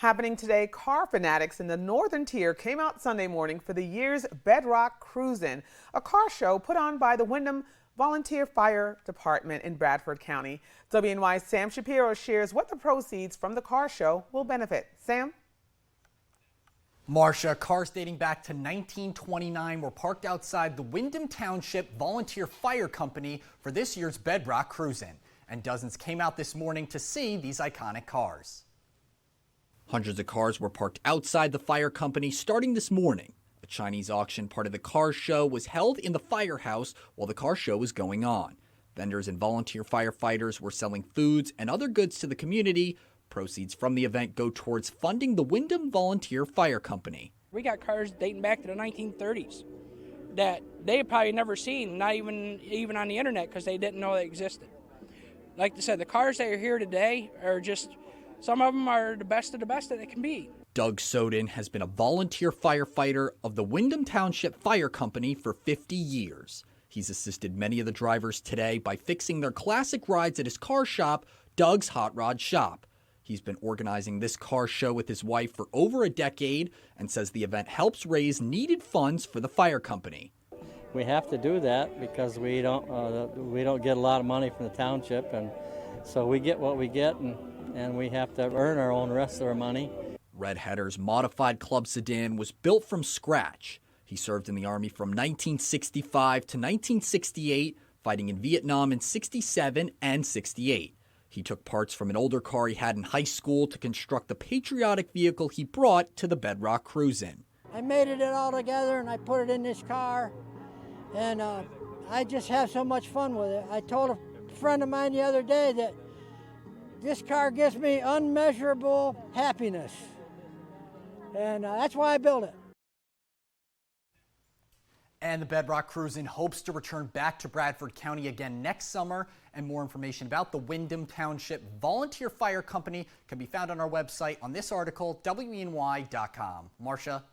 Happening today, car fanatics in the northern tier came out Sunday morning for the year's Bedrock Cruise-In, a car show put on by the WINDHAM Volunteer Fire Department in Bradford County. WNY's Sam Shapiro shares what the proceeds from the car show will benefit. Sam? Marcia, cars dating back to 1929 were parked outside the WINDHAM Township Volunteer Fire Company for this year's Bedrock Cruise-In, and dozens came out this morning to see these iconic cars. Hundreds of cars were parked outside the fire company starting this morning. A Chinese auction, part of the car show, was held in the firehouse while the car show was going on. Vendors and volunteer firefighters were selling foods and other goods to the community. Proceeds from the event go towards funding the WINDHAM Volunteer Fire Company. We got cars dating back to the 1930s that they had probably never seen, not even on the internet, because they didn't know they existed. Like I said, the cars that are here today are just, some of them are the best of the best that they can be. Doug Soden has been a volunteer firefighter of the WINDHAM Township Fire Company for 50 years. He's assisted many of the drivers today by fixing their classic rides at his car shop, Doug's Hot Rod Shop. He's been organizing this car show with his wife for over a decade and says the event helps raise needed funds for the fire company. We have to do that because we don't get a lot of money from the township, and so we get what we get, and we have to earn our own rest of our money. Red Header's modified Club Sedan was built from scratch. He served in the Army from 1965 to 1968, fighting in Vietnam in 67 and 68. He took parts from an older car he had in high school to construct the patriotic vehicle he brought to the Bedrock Cruise-In. I mated it all together and I put it in this car, and I just have so much fun with it. I told a friend of mine the other day that this car gives me unmeasurable happiness, and that's why I built it. And the Bedrock Cruise-In hopes to return back to Bradford County again next summer. And more information about the WINDHAM Township Volunteer Fire Company can be found on our website on this article, WENY.com. Marcia?